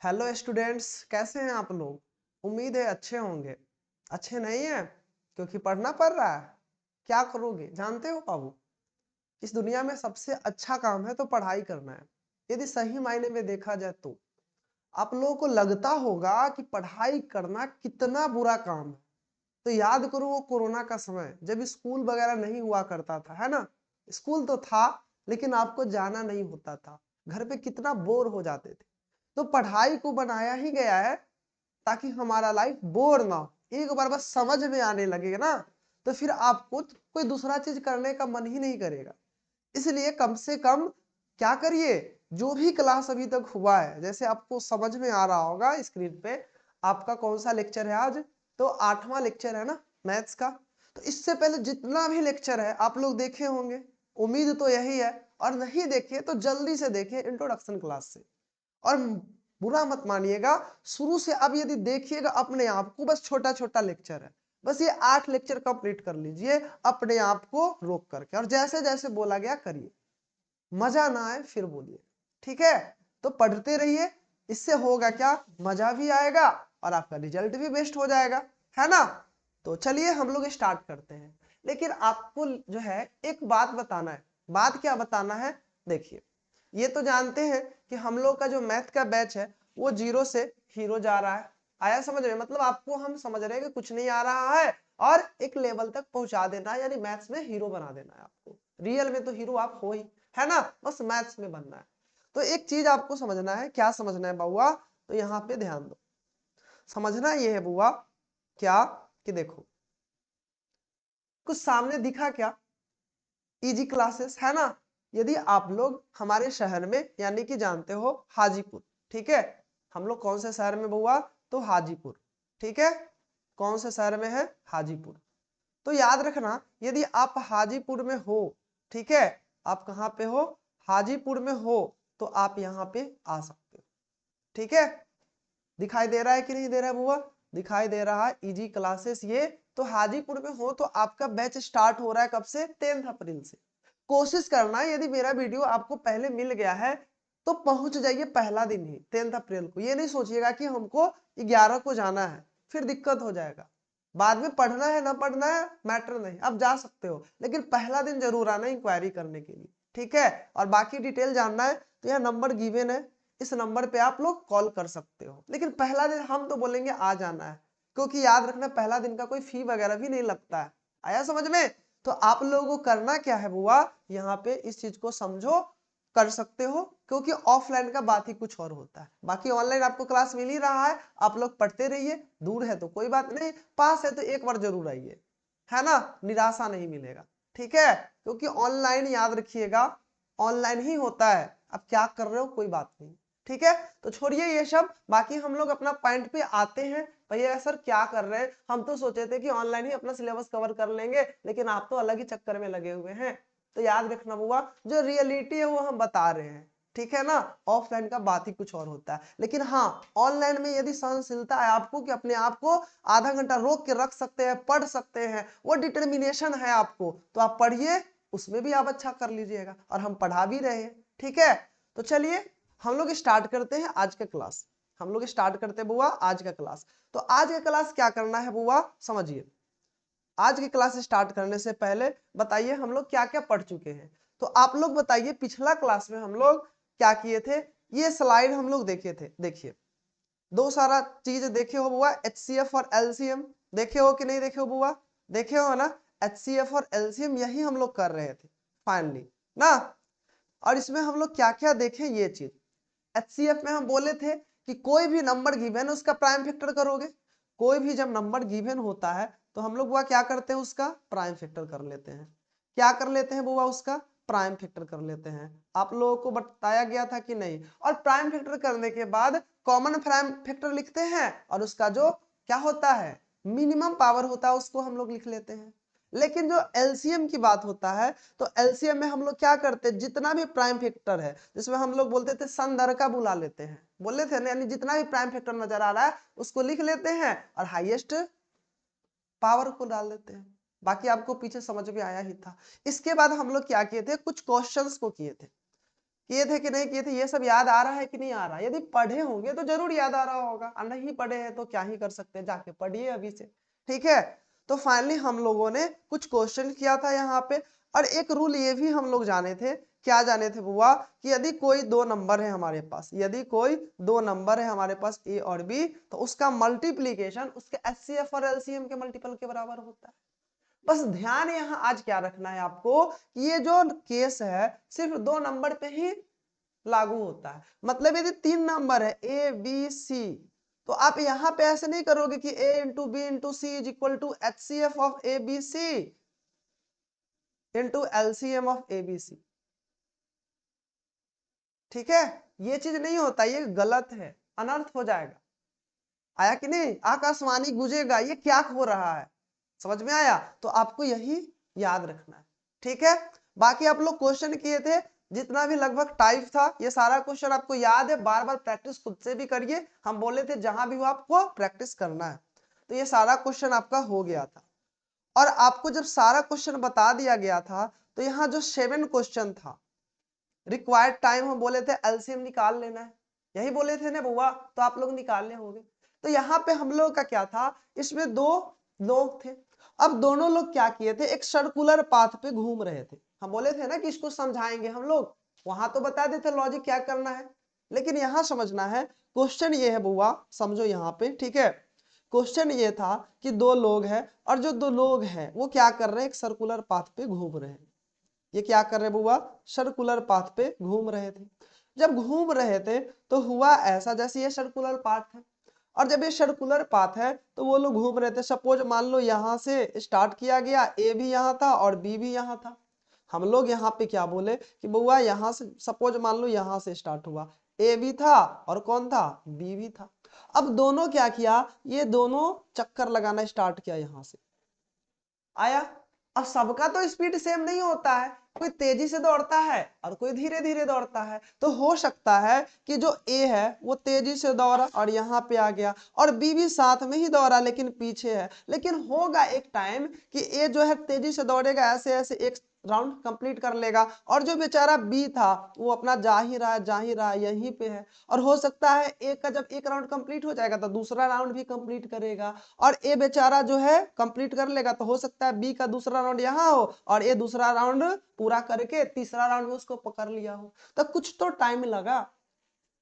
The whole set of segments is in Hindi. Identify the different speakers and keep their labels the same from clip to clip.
Speaker 1: हेलो स्टूडेंट्स, कैसे हैं आप लोग। उम्मीद है अच्छे होंगे। अच्छे नहीं है क्योंकि पढ़ना पड़ रहा है। क्या करोगे जानते हो बाबू, इस दुनिया में सबसे अच्छा काम है तो पढ़ाई करना है। यदि सही मायने में देखा जाए तो आप लोगों को लगता होगा कि पढ़ाई करना कितना बुरा काम है। तो याद करो वो कोरोना का समय जब स्कूल वगैरह नहीं हुआ करता था, है ना। स्कूल तो था लेकिन आपको जाना नहीं होता था, घर पे कितना बोर हो जाते थे। तो पढ़ाई को बनाया ही गया है ताकि हमारा लाइफ बोर ना हो। एक बार बस समझ में आने लगेगा ना तो फिर आपको कोई दूसरा चीज करने का मन ही नहीं करेगा। इसलिए कम से कम क्या करिए, जो भी क्लास अभी तक हुआ है, जैसे आपको समझ में आ रहा होगा स्क्रीन पे आपका कौन सा लेक्चर है आज, तो 8वां लेक्चर है ना मैथ्स का। तो इससे पहले जितना भी लेक्चर है आप लोग देखे होंगे, उम्मीद तो यही है। और नहीं देखे तो जल्दी से देखिए इंट्रोडक्शन क्लास से। और बुरा मत मानिएगा, शुरू से अब यदि देखिएगा अपने आप को, बस छोटा छोटा लेक्चर है, बस ये 8 लेक्चर कंप्लीट कर लीजिए अपने आप को रोक करके, और जैसे जैसे बोला गया करिए। मजा ना आए फिर बोलिए, ठीक है। तो पढ़ते रहिए, इससे होगा क्या, मजा भी आएगा और आपका रिजल्ट भी बेस्ट हो जाएगा, है ना। तो चलिए हम लोग स्टार्ट करते हैं। लेकिन आपको जो है एक बात बताना है। बात क्या बताना है, देखिए ये तो जानते हैं कि हम लोग का जो मैथ का बैच है वो 0 से हीरो जा रहा है। आया समझ में, मतलब आपको हम समझ रहे हैं कि कुछ नहीं आ रहा है और एक लेवल तक पहुंचा देना है, यानी मैथ्स में हीरो बना देना है आपको। रियल में तो हीरो आप हो ही, है ना, बस मैथ्स में बनना है। तो एक चीज आपको समझना है, क्या समझना है बुआ, तो यहाँ पे ध्यान दो। समझना ये है बुआ क्या, कि देखो कुछ सामने दिखा क्या, इजी क्लासेस, है ना। यदि आप लोग हमारे शहर में यानी कि जानते हो हाजीपुर, ठीक है। हम लोग कौन से शहर में बुआ, तो हाजीपुर, ठीक है। कौन से शहर में है, हाजीपुर। तो याद रखना यदि आप हाजीपुर में हो, ठीक है, आप कहाँ पे हो, हाजीपुर में हो, तो आप यहाँ पे आ सकते हो, ठीक है। दिखाई दे रहा है कि नहीं दे रहा है बुआ, दिखाई दे रहा है, इजी क्लासेस ये। तो हाजीपुर में हो तो आपका बैच स्टार्ट हो रहा है कब से, 10 अप्रैल से। कोशिश करना यदि मेरा वीडियो आपको पहले मिल गया है तो पहुंच जाइए पहला दिन ही 10 अप्रैल को। ये नहीं सोचिएगा कि हमको 11 को जाना है, फिर दिक्कत हो जाएगा। बाद में पढ़ना है ना पढ़ना है मैटर नहीं, आप जा सकते हो, लेकिन पहला दिन जरूर आना इंक्वायरी करने के लिए, ठीक है। और बाकी डिटेल जानना है तो यह नंबर गिवन है, इस नंबर पे आप लोग कॉल कर सकते हो। लेकिन पहला दिन हम तो बोलेंगे आ जाना है, क्योंकि याद रखना पहला दिन का कोई फी वगैरह भी नहीं लगता है। आया समझ में। तो आप लोगों को करना क्या है बुआ, यहाँ पे इस चीज को समझो, कर सकते हो, क्योंकि ऑफलाइन का बात ही कुछ और होता है। बाकी ऑनलाइन आपको क्लास मिल ही रहा है, आप लोग पढ़ते रहिए। दूर है तो कोई बात नहीं, पास है तो एक बार जरूर आइए, है ना, निराशा नहीं मिलेगा, ठीक है। क्योंकि ऑनलाइन याद रखिएगा ऑनलाइन ही होता है, अब क्या कर रहे हो कोई बात नहीं, ठीक है। तो छोड़िए ये सब, बाकी हम लोग अपना पॉइंट पे आते हैं। भैया सर क्या कर रहे हैं, हम तो सोचे थे कि ऑनलाइन ही अपना सिलेबस कवर कर लेंगे, लेकिन आप तो अलग ही चक्कर में लगे हुए हैं। तो याद रखना बुआ, जो रियलिटी है वो हम बता रहे हैं, ठीक है ना। ऑफलाइन का बात ही कुछ और होता है, लेकिन हाँ ऑनलाइन में यदि सहनशीलता है आपको कि अपने आप को आधा घंटा रोक के रख सकते हैं, पढ़ सकते हैं, वो डिटर्मिनेशन है आपको, तो आप पढ़िए, उसमें भी आप अच्छा कर लीजिएगा, और हम पढ़ा भी रहे हैं, ठीक है। तो चलिए हम लोग स्टार्ट करते हैं आज का क्लास। हम लोग स्टार्ट करते हैं बुआ आज का क्लास। तो आज का क्लास क्या करना है बुआ, समझिए। आज की क्लास स्टार्ट करने से पहले बताइए हम लोग क्या क्या पढ़ चुके हैं। तो आप लोग बताइए पिछला क्लास में हम लोग क्या किए थे। ये स्लाइड हम लोग देखे थे, देखिए दो सारा चीज देखे हो बुआ, HCF और LCM देखे हो कि नहीं देखे हो बुआ, देखे हो ना। HCF और LCM यही हम लोग कर रहे थे फाइनली ना। और इसमें हम लोग क्या क्या देखे ये चीज। HCF में हम बोले थे कि कोई भी नंबर गिवन है उसका प्राइम फैक्टर करोगे। कोई भी जब नंबर गिवन होता है तो हम लोग बुआ क्या करते हैं, उसका प्राइम फैक्टर कर लेते हैं। क्या कर लेते हैं बुआ, उसका प्राइम फैक्टर कर लेते हैं। आप लोगों को बताया गया था कि नहीं। और प्राइम फैक्टर करने के बाद कॉमन प्राइम फैक्टर लिखते हैं, और उसका जो क्या होता है मिनिमम पावर होता है उसको हम लोग लिख लेते हैं। लेकिन जो एलसीएम की बात होता है तो एलसीएम में हम लोग क्या करते हैं, जितना भी प्राइम फैक्टर है, जिसमें हम लोग बोलते थे संदर का बुला लेते हैं, बोले थे ना, यानी जितना भी प्राइम फैक्टर नजर आ रहा है उसको लिख लेते हैं और हाईएस्ट पावर को डाल देते हैं। बाकी आपको पीछे समझ में आया ही था। इसके बाद हम लोग क्या किए थे, कुछ क्वेश्चंस को किए थे। किए थे कि नहीं किए थे, ये सब याद आ रहा है कि नहीं आ रहा? यदि पढ़े होंगे तो जरूर याद आ रहा होगा, और नहीं पढ़े हैं तो क्या ही कर सकते हैं, जाके पढ़िए अभी से। ठीक है, तो फाइनली हम लोगों ने कुछ क्वेश्चन किया था यहाँ पे, और एक रूल ये भी हम लोग जाने थे। क्या जाने थे बुआ? कि यदि कोई दो नंबर है हमारे पास, यदि कोई दो नंबर है हमारे पास ए और बी, तो उसका मल्टीप्लीकेशन उसके एचसीएफ और एलसीएम के मल्टीपल के बराबर होता है। बस ध्यान यहाँ आज क्या रखना है आपको, कि ये जो केस है सिर्फ दो नंबर पे ही लागू होता है। मतलब यदि तीन नंबर है ए बी सी, तो आप यहां पे ऐसे नहीं करोगे कि a into b into c is equal to HCF of a b c into LCM of a b c. ठीक है, ये चीज नहीं होता, ये गलत है, अनर्थ हो जाएगा। आया कि नहीं? आकाशवाणी गूंजेगा, ये क्या हो रहा है, समझ में आया? तो आपको यही याद रखना है। ठीक है, बाकी आप लोग क्वेश्चन किए थे, जितना भी लगभग टाइप था ये सारा क्वेश्चन आपको याद है, बार बार प्रैक्टिस खुद से भी करिए, हम बोले थे जहां भी हो आपको प्रैक्टिस करना है। तो ये सारा क्वेश्चन आपका हो गया था, और आपको जब सारा क्वेश्चन बता दिया गया था, तो यहाँ जो 7 क्वेश्चन था, रिक्वायर्ड टाइम हम बोले थे एलसीएम निकाल लेना है, यही बोले थे ना बुआ, तो आप लोग निकालने होंगे। तो यहाँ पे हम लोग का क्या था, इसमें दो लोग थे। अब दोनों लोग क्या किए थे, एक सर्कुलर पाथ पे घूम रहे थे। हम बोले थे ना कि इसको समझाएंगे हम लोग, वहां तो बता देते लॉजिक क्या करना है, लेकिन यहाँ समझना है। क्वेश्चन ये है बुआ, समझो यहाँ पे, ठीक है। क्वेश्चन ये था कि दो लोग हैं, और जो दो लोग हैं वो क्या कर रहे हैं, एक सर्कुलर पाथ पे घूम रहे हैं। ये क्या कर रहे बुआ, सर्कुलर पाथ पे घूम रहे थे। जब घूम रहे थे तो हुआ ऐसा, जैसे ये सर्कुलर पाथ है, और जब ये सर्कुलर पाथ है तो वो लोग घूम रहे थे। सपोज मान लो यहाँ से स्टार्ट किया गया, ए भी यहाँ था और बी भी यहाँ था। हम लोग यहाँ पे क्या बोले कि बुआ यहाँ से सपोज मान लो यहाँ से स्टार्ट हुआ, ए भी था और कौन था, बी भी था। अब दोनों क्या किया, ये दोनों चक्कर लगाना स्टार्ट किया यहाँ से। आया? अब सबका तो स्पीड सेम नहीं होता है, कोई तेजी से दौड़ता है और कोई धीरे धीरे दौड़ता है। तो हो सकता है कि जो ए है वो तेजी से दौड़ा और यहाँ पे आ गया, और बी भी साथ में ही दौड़ा लेकिन पीछे है। लेकिन होगा एक टाइम कि ए जो है तेजी से दौड़ेगा, ऐसे ऐसे एक राउंड कंप्लीट कर लेगा, और जो बेचारा बी था वो अपना जा ही रहा है, यहीं पे है। और हो सकता है ए का जब एक राउंड कंप्लीट हो जाएगा तो दूसरा राउंड भी कंप्लीट करेगा, और ए बेचारा जो है कंप्लीट कर लेगा, तो हो सकता है बी का दूसरा राउंड यहाँ हो और ए दूसरा राउंड पूरा करके तीसरा राउंड में उसको पकड़ लिया हो। तो कुछ तो टाइम लगा।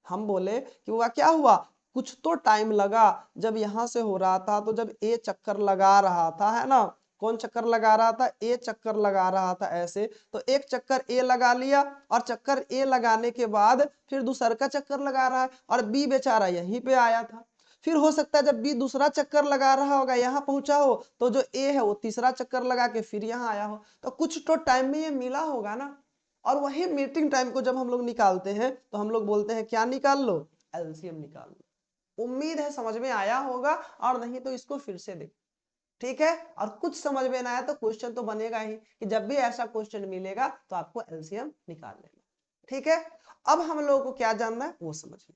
Speaker 1: हम बोले कि वो क्या हुआ, कुछ तो टाइम लगा। जब यहां से हो रहा था तो जब ए चक्कर लगा रहा था, है ना, कौन चक्कर लगा रहा था, ए चक्कर लगा रहा था ऐसे, तो एक चक्कर ए लगा लिया, और चक्कर ए लगाने के बाद फिर दूसरा का चक्कर लगा रहा है, और बी बेचारा यहीं पे आया था। फिर हो सकता है जब बी दूसरा चक्कर लगा रहा होगा, यहाँ पहुंचा हो, तो जो ए है वो तीसरा चक्कर लगा के फिर यहाँ आया हो। तो कुछ तो टाइम में ये मिला होगा ना। और वही मीटिंग टाइम को जब हम लोग निकालते हैं तो हम लोग बोलते हैं क्या निकाल लो, एलसीएम निकाल लो। उम्मीद है समझ में आया होगा, और नहीं तो इसको फिर से देख। ठीक है, और कुछ समझ में ना आया तो क्वेश्चन तो बनेगा ही कि जब भी ऐसा क्वेश्चन मिलेगा तो आपको एलसीएम निकाल लेना। ठीक है, अब हम लोगों को क्या जानना है वो समझिए।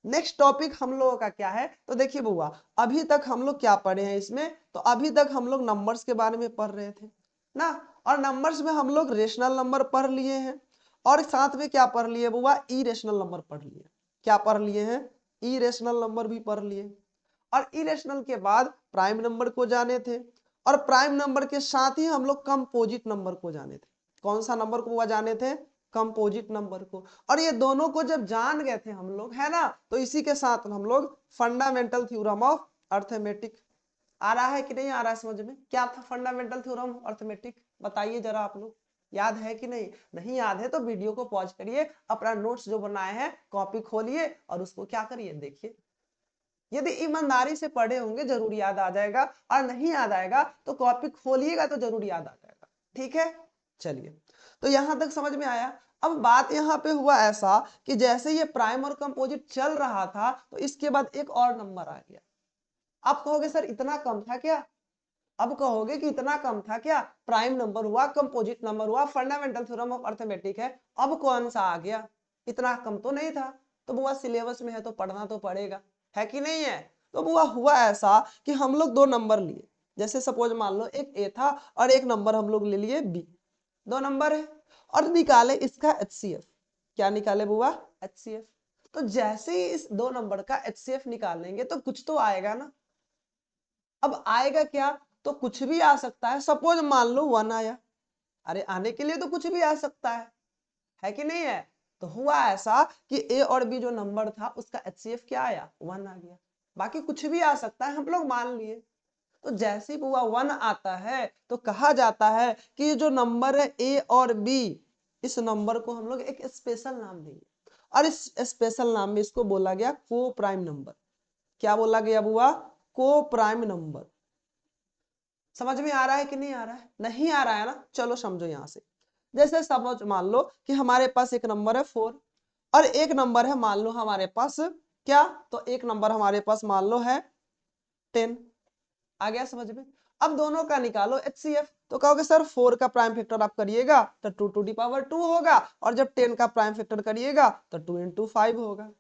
Speaker 1: नेक्स्ट टॉपिक हम लोगों का क्या है, तो देखिए बुआ, अभी तक हम लोग क्या पढ़े हैं इसमें, तो अभी तक हम लोग नंबर्स के बारे में पढ़ रहे थे ना, और नंबर्स में हम लोग रेशनल नंबर पढ़ लिए हैं, और साथ में क्या पढ़ लिए बुआ, इरेशनल नंबर पढ़ लिए। क्या पढ़ लिए हैं, इरेशनल नंबर भी पढ़ लिए। और इरेशनल के बाद प्राइम नंबर को जाने थे, और प्राइम नंबर के साथ ही हम लोग कंपोजिट नंबर को जाने थे। कौन सा नंबर को जाने थे, कंपोजिट नंबर को। और ये दोनों को जब जान गए थे हम लोग, है ना, तो इसी के साथ हम लोग फंडामेंटल थ्योरम ऑफ अर्थमेटिक। आ रहा है कि नहीं आ रहा है समझ में? क्या था फंडामेंटल थ्योरम ऑफ अर्थमेटिक, बताइए जरा आप लोग, याद है कि नहीं? नहीं याद है तो वीडियो को पॉज करिए, अपना नोट्स जो बनाए हैं कॉपी खोलिए और उसको क्या करिए, देखिए। यदि ईमानदारी से पढ़े होंगे जरूर याद आ जाएगा, और नहीं याद आएगा तो कॉपी खोलिएगा तो जरूर याद आ जाएगा। ठीक है, चलिए, तो यहां तक समझ में आया। अब बात यहाँ पे हुआ ऐसा कि जैसे ये प्राइम और कंपोजिट चल रहा था तो इसके बाद एक और नंबर आ गया। आप कहोगे सर इतना कम था क्या, अब कहोगे कि इतना कम था क्या, प्राइम नंबर हुआ, कंपोजिट नंबर हुआ, फंडामेंटल थ्योरम ऑफ अर्थमेटिक है, अब कौन सा आ गया, इतना कम तो नहीं था। तो बुआ सिलेबस में है तो पढ़ना तो पड़ेगा, है कि नहीं है? तो बुआ हुआ ऐसा कि हम लोग दो नंबर लिए, जैसे सपोज मान लो एक ए था और एक नंबर हम लोग ले लिए बी, दो नंबर है, और निकाले इसका एचसीएफ। क्या निकाले बुआ, HCF। तो जैसे ही इस दो नंबर का HCF निकालेंगे तो कुछ तो आएगा ना। अब आएगा क्या, तो कुछ भी आ सकता है। सपोज मान लो 1 आया, अरे आने के लिए तो कुछ भी आ सकता है कि नहीं है। तो हुआ ऐसा कि A और B जो नंबर था उसका HCF क्या आया, 1 आ गया। बाकी कुछ भी आ सकता है, हम लोग मान लिए। तो जैसे ही बुआ 1 आता है तो कहा जाता है कि ये जो नंबर है A और B, इस नंबर को हम लोग एक स्पेशल नाम देंगे, और इस स्पेशल नाम में इसको बोला गया को प्राइम नंबर। क्या बोला गया बुआ, को प्राइम नंबर। समझ में आ रहा है कि नहीं आ रहा है, नहीं आ रहा है ना, चलो समझो यहां से। जैसे समझ मान लो कि हमारे पास एक नंबर है 4 और एक नंबर है मान लो हमारे पास क्या, तो एक नंबर हमारे पास मान लो है 10। आ गया समझ में। अब दोनों का निकालो HCF। तो कहोगे सर 4 का प्राइम फैक्टर आप करिएगा तो 2 टू दी पावर 2 होगा, और जब 10 का प्राइम फैक्टर करिएगा तो 2 इंटू 5 होगा।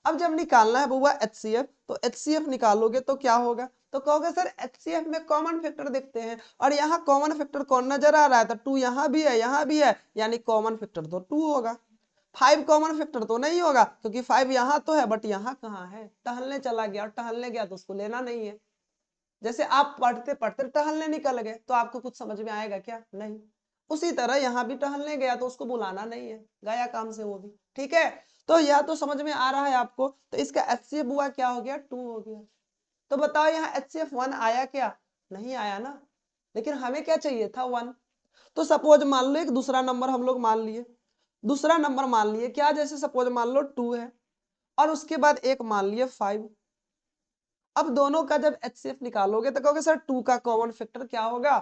Speaker 1: अब जब निकालना है बुआ HCF, तो HCF निकालोगे तो क्या होगा, तो कहोगे सर HCF में कॉमन फैक्टर देखते हैं, और यहाँ कॉमन फैक्टर कौन नजर आ रहा है, तो 2 यहाँ भी है यहाँ भी है, यानी कॉमन फैक्टर तो 2 होगा। 5 कॉमन फैक्टर तो नहीं होगा, क्योंकि 5 यहाँ तो है बट यहाँ कहाँ है, टहलने चला गया, और टहलने गया तो उसको लेना नहीं है। जैसे आप पढ़ते पढ़ते टहलने निकल गए तो आपको कुछ समझ में आएगा क्या, नहीं। उसी तरह यहाँ भी टहलने गया तो उसको बुलाना नहीं है, गया काम से वो भी, ठीक है। तो यह तो समझ में आ रहा है आपको। तो इसका HCF हुआ क्या हो गया, 2 हो गया। तो बताओ यहाँ HCF 1 आया क्या, नहीं आया ना, लेकिन हमें क्या चाहिए था, 1। तो सपोज मान लो एक दूसरा नंबर हम लोग मान लिए, दूसरा नंबर मान लिए क्या, जैसे सपोज मान लो 2 है, और उसके बाद एक मान लिए 5। अब दोनों का जब HCF निकालोगे तो कहोगे सर 2 का कॉमन फैक्टर क्या होगा,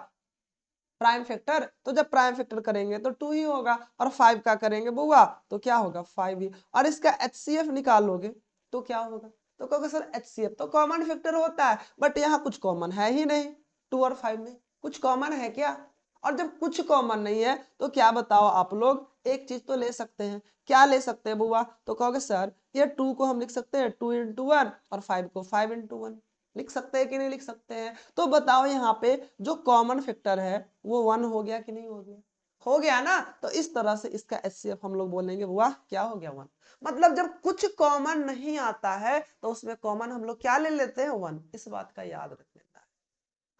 Speaker 1: प्राइम फैक्टर। तो जब प्राइम फैक्टर करेंगे तो 2 ही होगा, और 5 का करेंगे बुआ तो क्या होगा, 5 ही। और इसका HCF निकालोगे तो क्या होगा, तो कहोगे सर HCF तो कॉमन फैक्टर होता है, बट यहाँ कुछ कॉमन है ही नहीं, 2 और 5 में कुछ कॉमन है क्या। और जब कुछ कॉमन नहीं है तो क्या बताओ आप लोग, एक चीज तो ले सकते हैं। क्या ले सकते हैं बुआ, तो कहोगे सर ये 2 को हम लिख सकते हैं 2 इंटू 1, और 5 को 5 इंटू 1। लिख सकते हैं कि नहीं लिख सकते हैं। तो बताओ यहाँ पे जो कॉमन फैक्टर है वो 1 हो गया कि नहीं हो गया, हो गया ना। तो इस तरह से इसका HCF हम लोग बोलेंगे बुआ क्या हो गया, 1। मतलब जब कुछ कॉमन नहीं आता है तो उसमें कॉमन हम लोग क्या ले लेते हैं, 1। इस बात का याद रख लेना है।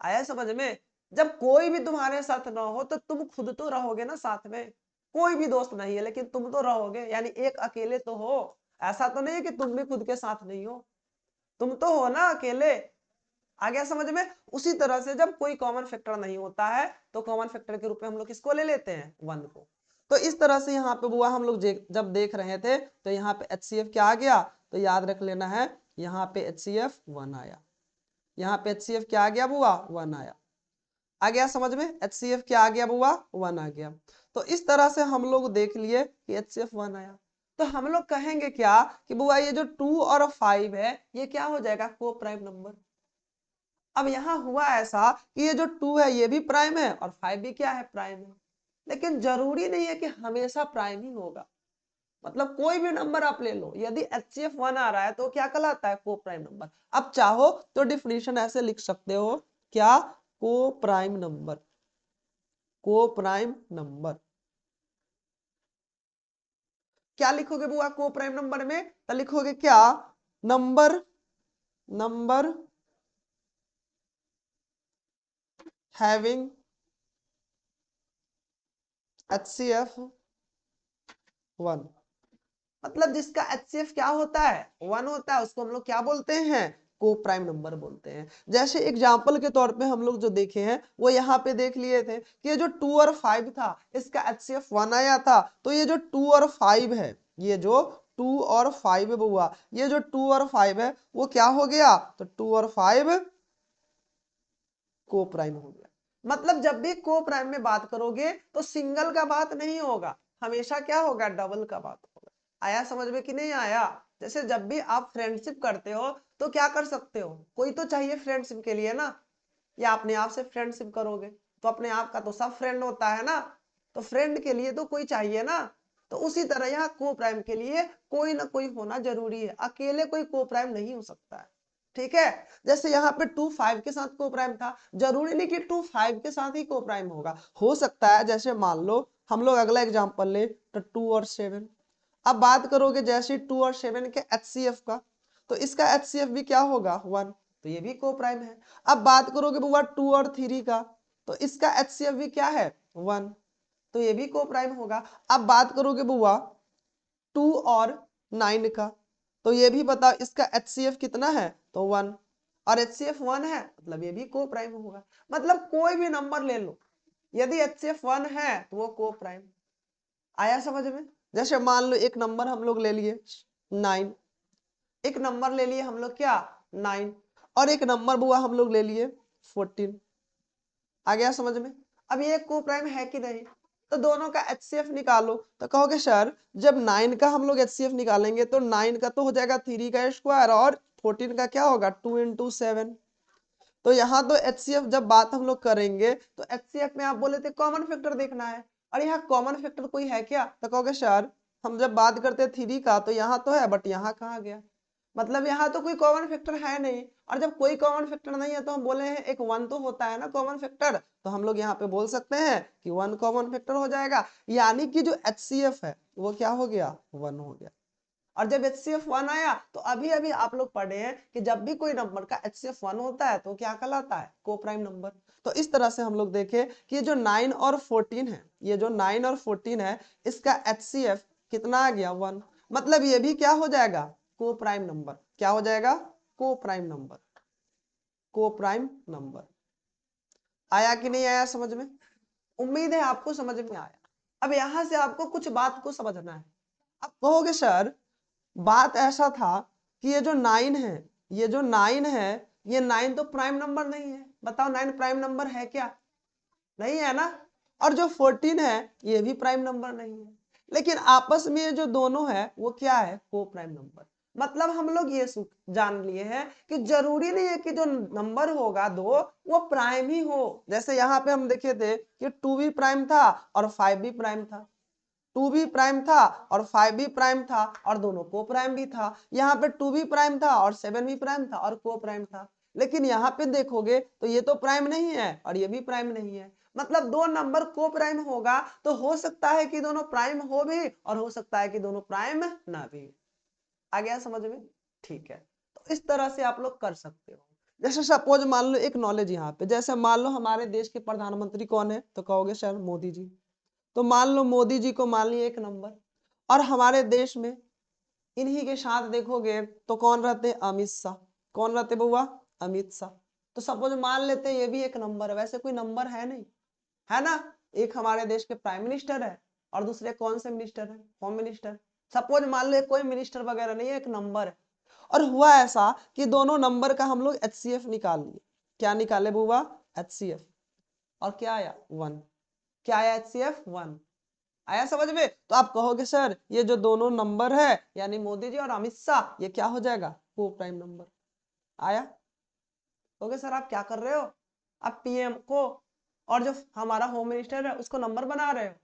Speaker 1: आया समझ में। जब कोई भी तुम्हारे साथ ना हो तो तुम खुद तो रहोगे ना साथ में, कोई भी दोस्त नहीं है लेकिन तुम तो रहोगे, यानी एक अकेले तो हो। ऐसा तो नहीं है कि तुम भी खुद के साथ नहीं हो, तुम तो हो ना अकेले। आ गया समझ में। उसी तरह से जब कोई कॉमन फैक्टर नहीं होता है तो कॉमन फैक्टर के रूप में हम लोग किसको ले लेते हैं, 1 को। तो इस तरह से यहाँ पे बुआ हम लोग जब देख रहे थे तो यहाँ पे HCF क्या आ गया, तो याद रख लेना है, यहाँ पे HCF 1 आया, यहाँ पे HCF क्या आ गया बुआ, 1 आया। आ गया समझ में, HCF क्या आ गया बुआ, 1 आ गया। तो इस तरह से हम लोग देख लिए कि HCF 1 आया। तो हम लोग कहेंगे क्या कि बुआ ये जो 2 और 5 है ये क्या हो जाएगा, को प्राइम नंबर। अब यहां हुआ ऐसा कि ये जो 2 है ये भी प्राइम है और 5 भी क्या है, प्राइम है। लेकिन जरूरी नहीं है कि हमेशा प्राइम ही होगा। मतलब कोई भी नंबर आप ले लो, यदि HCF 1 आ रहा है तो क्या कहलाता है, को प्राइम नंबर। अब चाहो तो डिफिनीशन ऐसे लिख सकते हो, क्या, को प्राइम नंबर, को प्राइम नंबर। क्या लिखोगे बुआ को प्राइम नंबर में, तो लिखोगे क्या, नंबर, नंबर हैविंग HCF 1। मतलब जिसका HCF क्या होता है, 1 होता है, उसको हम लोग क्या बोलते हैं, को प्राइम नंबर बोलते हैं। जैसे एग्जाम्पल के तौर पे हम लोग जो देखे हैं वो यहाँ पे देख लिए थे कि ये जो 2 और 5 था इसका HCF 1 आया था। तो ये जो 2 और 5 है, ये जो 2 और 5 है बुआ, ये जो 2 और 5 है वो क्या हो गया, तो 2 और 5 को प्राइम हो गया। मतलब जब भी को प्राइम में बात करोगे तो सिंगल का बात नहीं होगा, हमेशा क्या होगा, डबल का बात होगा। आया समझ में कि नहीं आया। जैसे जब भी आप फ्रेंडशिप करते हो तो क्या कर सकते हो, कोई तो चाहिए फ्रेंडशिप के लिए ना, या अपने आप से फ्रेंडशिप करोगे तो अपने आप का तो सब फ्रेंड होता है ना, तो फ्रेंड के लिए तो कोई चाहिए ना। तो उसी तरह यहाँ को प्राइम के लिए कोई ना कोई होना जरूरी है, अकेले कोई को प्राइम नहीं हो सकता है, ठीक है। जैसे यहाँ पे 2 5 के साथ को प्राइम था, जरूरी नहीं कि 2 5 के साथ ही को प्राइम होगा, हो सकता है जैसे मान लो हम लोग अगला एग्जांपल ले तो 2 और 7। अब बात करोगे जैसे 2 और 7 के HCF का, तो इसका HCF भी क्या होगा 1, तो ये भी को प्राइम है। अब बात करोगे बुआ 2 और 3 का, तो इसका HCF भी क्या है 1, तो ये भी को प्राइम होगा। अब बात करोगे बुआ 2 और 9 का, तो ये भी बताओ इसका HCF कितना है तो 1, और HCF 1 है मतलब ये भी को प्राइम होगा। मतलब कोई भी नंबर ले लो, यदि HCF 1 है तो वो को प्राइम। आया समझ में? जैसे मान लो एक नंबर हम लोग ले लिए 9, एक नंबर ले लिए हम लोग क्या 9, और एक नंबर बुआ हम लोग ले लिए 14। आ गया समझ में? अब ये को प्राइम है कि नहीं, तो दोनों का HCF निकालो। तो कहोगे सर जब 9 का हम लोग HCF निकालेंगे तो 9 का तो हो जाएगा 3 का स्क्वायर, और 14 का क्या होगा 2 into 7। तो यहाँ तो HCF जब बात हम लोग करेंगे तो HCF में आप बोले थे कॉमन फैक्टर देखना है, और यहाँ कॉमन फैक्टर कोई है क्या, तो कहोगे सर हम जब बात करते हैं 3 का तो यहाँ तो है, बट यहाँ कहाँ गया, मतलब यहाँ तो कोई कॉमन फैक्टर है नहीं। और जब कोई कॉमन फैक्टर नहीं है तो हम बोले हैं एक 1 तो होता है ना कॉमन फैक्टर, तो हम लोग यहाँ पे बोल सकते हैं कि 1 कॉमन फैक्टर हो जाएगा, यानी कि जो HCF है वो क्या हो गया 1 हो गया। और जब HCF 1 आया तो अभी अभी आप लोग पढ़े हैं कि जब भी कोई नंबर का HCF 1 होता है तो क्या कहलाता है को प्राइम नंबर। तो इस तरह से हम लोग देखें कि ये जो 9 और 14 है, ये जो 9 और 14 है इसका HCF कितना आ गया 1, मतलब ये भी क्या हो जाएगा को प्राइम नंबर। क्या हो जाएगा को प्राइम नंबर, को प्राइम नंबर। आया कि नहीं आया समझ में? उम्मीद है आपको समझ में आया। अब यहां से आपको कुछ बात को समझना है। अब कहोगे सर बात ऐसा था कि ये जो 9 है, ये जो 9 है, ये 9 तो प्राइम नंबर नहीं है। बताओ 9 प्राइम नंबर है क्या? नहीं है ना। और जो 14 है ये भी प्राइम नंबर नहीं है, लेकिन आपस में ये जो दोनों है वो क्या है को प्राइम नंबर। मतलब हम लोग ये जान लिए हैं कि जरूरी नहीं है कि जो नंबर होगा दो वो प्राइम ही हो। जैसे यहाँ पे हम देखे थे कि 2 भी प्राइम था और 5 भी प्राइम था, 2 भी प्राइम था और 5 भी प्राइम था, और दोनों को प्राइम भी था। यहाँ पे 2 भी प्राइम था और 7 भी प्राइम था और को प्राइम था। लेकिन यहाँ पे देखोगे तो ये तो प्राइम नहीं है और ये भी प्राइम नहीं है। मतलब दो नंबर को प्राइम होगा तो हो सकता है कि दोनों प्राइम हो भी और हो सकता है कि दोनों प्राइम ना भी। आ गया समझ में? ठीक है, तो इस तरह से आप लोग कर सकते हो। जैसे सपोज मान लो एक नॉलेज यहाँ पे, जैसे मान लो हमारे देश के प्रधानमंत्री कौन है, तो कहोगे सर मोदी जी। तो मान लो मोदी जी को मान लिए एक नंबर, और हमारे देश में इन्हीं के साथ देखोगे तो कौन रहते हैं अमित शाह। कौन रहते बुआ? अमित शाह। तो सपोज मान लेते हैं ये भी एक नंबर है, वैसे कोई नंबर है नहीं, है ना। एक हमारे देश के प्राइम मिनिस्टर है और दूसरे कौन से मिनिस्टर है, होम मिनिस्टर। सपोज मान लो कोई मिनिस्टर वगैरह नहीं है, एक नंबर है। और हुआ ऐसा कि दोनों नंबर का हम लोग HCF निकाल लिए। क्या निकाले बुआ? HCF। और क्या आया 1। क्या आया HCF 1। आया समझ में? तो आप कहोगे सर ये जो दोनों नंबर है यानी मोदी जी और अमित शाह ये क्या हो जाएगा को प्राइम नंबर। आया? कहोगे सर आप क्या कर रहे हो, आप PM को और जो हमारा होम मिनिस्टर है उसको नंबर बना रहे हो।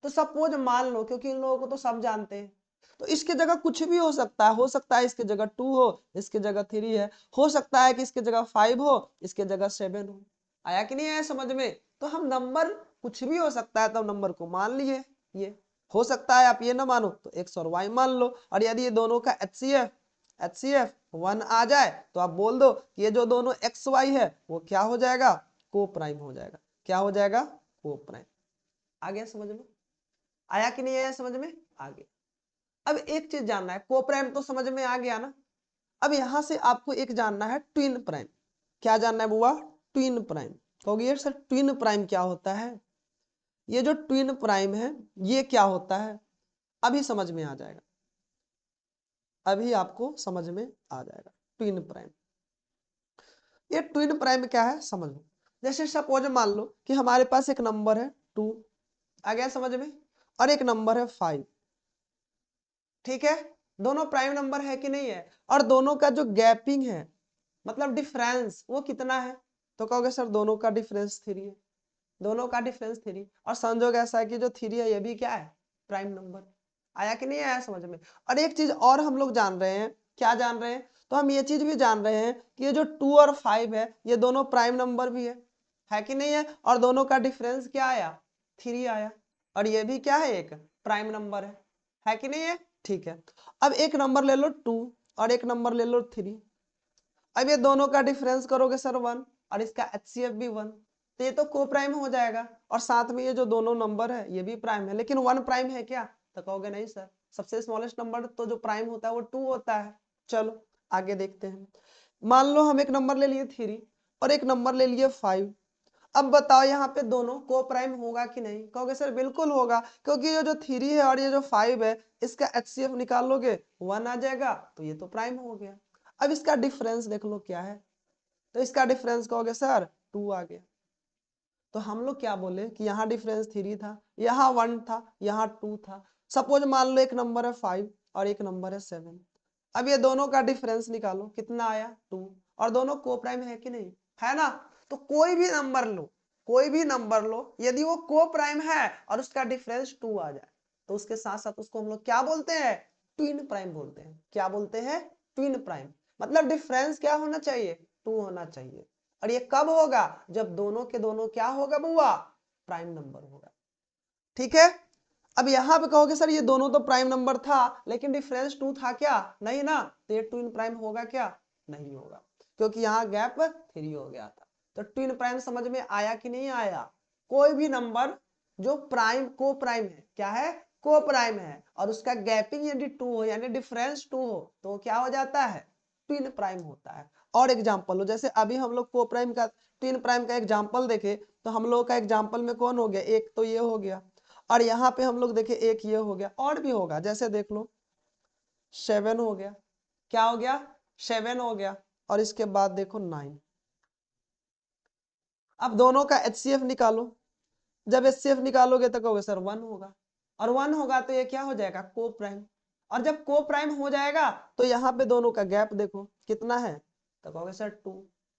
Speaker 1: तो सपोज मान लो, क्योंकि इन लोगों को तो सब जानते हैं, तो इसके जगह कुछ भी हो सकता है। हो सकता है इसके जगह 2 हो, इसके जगह 3 है, हो सकता है कि इसके जगह 5 हो, इसके जगह 7 हो। आया कि नहीं आया समझ में? तो हम नंबर कुछ भी हो सकता है तो नंबर को मान लिए। ये हो सकता है आप ये ना मानो तो X और Y मान लो। और यदि ये दोनों का HCF 1 आ जाए तो आप बोल दो कि ये जो दोनों XY है वो क्या हो जाएगा को प्राइम हो जाएगा। क्या हो जाएगा को प्राइम। आ गया समझ में? आया कि नहीं आया समझ में? आ गया। अब एक चीज जानना है, को प्राइम तो समझ में आ गया ना। अब यहां से आपको एक जानना है ट्विन प्राइम। क्या जानना है बुआ? Twin prime. कहोगे यार सर ट्विन प्राइम क्या होता है? ये जो ट्विन प्राइम है ये क्या होता है, अभी समझ में आ जाएगा, अभी आपको समझ में आ जाएगा ट्विन प्राइम। ये ट्विन प्राइम क्या है समझ लो। जैसे सपोज मान लो कि हमारे पास एक नंबर है 2, आ गया समझ में, और एक नंबर है 5। ठीक है, दोनों प्राइम नंबर है कि नहीं है, और दोनों का जो गैपिंग है मतलब डिफरेंस वो कितना है, तो कहोगे सर दोनों का डिफरेंस 3 है। दोनों का डिफरेंस 3, और संजोग ऐसा है कि जो 3 है ये भी क्या है प्राइम नंबर। आया कि नहीं आया समझ में? और एक चीज और हम लोग जान रहे हैं, क्या जान रहे हैं, तो हम ये चीज भी जान रहे हैं कि ये जो 2 और 5 है ये दोनों प्राइम नंबर भी है कि नहीं है, और दोनों का डिफरेंस क्या आया 3 आया, और ये भी क्या है एक प्राइम नंबर है है कि नहीं है? ठीक है, अब एक नंबर ले लो 2 और एक नंबर ले लो 3। अब ये दोनों का डिफरेंस करोगे सर 1 और इसका HCF भी 1, तो ये तो को प्राइम हो जाएगा। और साथ में ये जो दोनों नंबर है ये भी प्राइम है, लेकिन 1 प्राइम है क्या? तो कहोगे नहीं सर, सबसे स्मॉलेस्ट नंबर तो जो प्राइम होता है वो 2 होता है। चलो आगे देखते हैं। मान लो हम एक नंबर ले लिए 3 और एक नंबर ले लिए 5। अब बताओ यहाँ पे दोनों को प्राइम होगा कि नहीं? कहोगे सर बिल्कुल होगा, क्योंकि ये जो 3 है और ये जो 5 है इसका HCF निकालोगे 1 आ जाएगा, तो ये तो प्राइम हो गया। अब इसका डिफरेंस देख लो क्या है, तो इसका डिफरेंस कहोगे सर 2 आ गया। तो हम लोग क्या बोले कि यहाँ डिफरेंस 3 था, यहाँ 1 था, यहाँ 2 था। सपोज मान लो एक नंबर है 5 और एक नंबर है 7। अब ये दोनों का डिफरेंस निकालो, कितना आया 2, और दोनों को प्राइम है कि नहीं? है ना? तो कोई भी नंबर लो, कोई भी नंबर लो, यदि वो को प्राइम है और उसका डिफरेंस 2 आ जाए तो उसके साथ साथ उसको हम लोग क्या बोलते हैं? ट्विन प्राइम बोलते हैं। क्या बोलते हैं? Twin prime. मतलब डिफरेंस क्या होना चाहिए? 2 होना चाहिए। और ये कब होगा? जब दोनों के दोनों क्या होगा बुआ? प्राइम नंबर होगा। ठीक है, अब यहां पे कहोगे सर ये दोनों तो प्राइम नंबर था लेकिन डिफरेंस 2 था क्या? नहीं ना, तो ये ट्विन प्राइम होगा क्या? नहीं होगा, क्योंकि यहाँ गैप 3 हो गया था। तो ट्विन प्राइम समझ में आया कि नहीं आया? कोई भी नंबर जो प्राइम को प्राइम है, क्या है? को प्राइम है, और उसका गैपिंग यदि 2 हो यानी डिफरेंस 2 हो तो क्या हो जाता है? ट्विन प्राइम होता है। और एग्जाम्पल हो, जैसे अभी हम लोग को प्राइम का ट्विन प्राइम का एग्जाम्पल देखे तो हम लोग का एग्जाम्पल में कौन हो गया? एक तो ये हो गया, और यहाँ पे हम लोग देखे एक ये हो गया, और भी होगा। जैसे देख लो 7 हो गया, क्या हो गया? 7 हो गया, और इसके बाद देखो 9। अब दोनों का HCF निकालो। जब HCF निकालोगे तो कहोगे सर 1 होगा, और 1 होगा तो ये क्या हो जाएगा? को प्राइम। और जब को प्राइम हो जाएगा तो यहाँ पे दोनों का गैप देखो कितना है, तो कहोगे सर 2।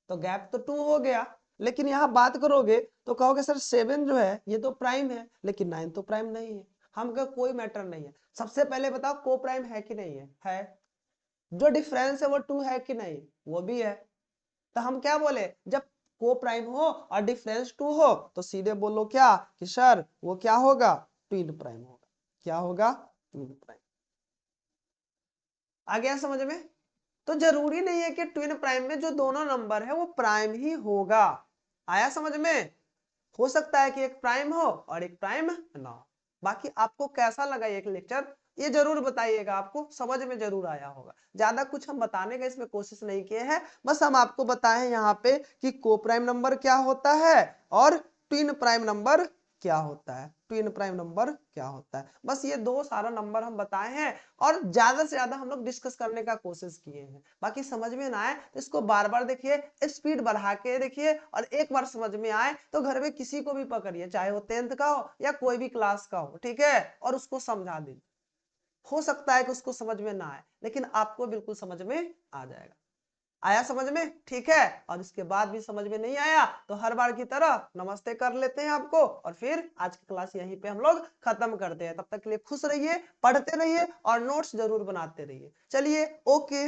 Speaker 1: तो गैप तो 2 हो गया, लेकिन यहाँ बात करोगे तो कहोगे सर 7 जो है ये तो प्राइम है, लेकिन 9 तो प्राइम नहीं है। हम का कोई मैटर नहीं है, सबसे पहले बताओ को प्राइम है कि नहीं है? है। जो डिफरेंस है वो 2 है कि नहीं? वो भी है। तो हम क्या बोले? जब को प्राइम हो और डिफरेंस 2 हो तो सीधे बोलो क्या कि सर वो क्या होगा? ट्विन प्राइम होगा। क्या होगा? Twin prime. आ गया समझ में? तो जरूरी नहीं है कि ट्विन प्राइम में जो दोनों नंबर है वो प्राइम ही होगा। आया समझ में? हो सकता है कि एक प्राइम हो और एक प्राइम ना हो। बाकी आपको कैसा लगा ये लेक्चर ये जरूर बताइएगा, आपको समझ में जरूर आया होगा। ज्यादा कुछ हम बताने का इसमें कोशिश नहीं किए हैं, बस हम आपको बताए हैं यहाँ पे कि को प्राइम नंबर क्या होता है और ट्विन प्राइम नंबर क्या होता है। ट्विन प्राइम नंबर क्या होता है, बस ये दो सारा नंबर हम बताए हैं, और ज्यादा से ज्यादा हम लोग डिस्कस करने का कोशिश किए हैं। बाकी समझ में ना आए तो इसको बार बार देखिए, स्पीड बढ़ा के देखिए, और एक बार समझ में आए तो घर में किसी को भी पकड़िए, चाहे वो 10th का हो या कोई भी क्लास का हो, ठीक है, और उसको समझा दीजिए। हो सकता है कि उसको समझ में ना आए, लेकिन आपको बिल्कुल समझ में आ जाएगा। आया समझ में? ठीक है। और इसके बाद भी समझ में नहीं आया तो हर बार की तरह नमस्ते कर लेते हैं आपको, और फिर आज की क्लास यहीं पे हम लोग खत्म करते हैं। तब तक के लिए खुश रहिए, पढ़ते रहिए और नोट्स जरूर बनाते रहिए। चलिए, ओके।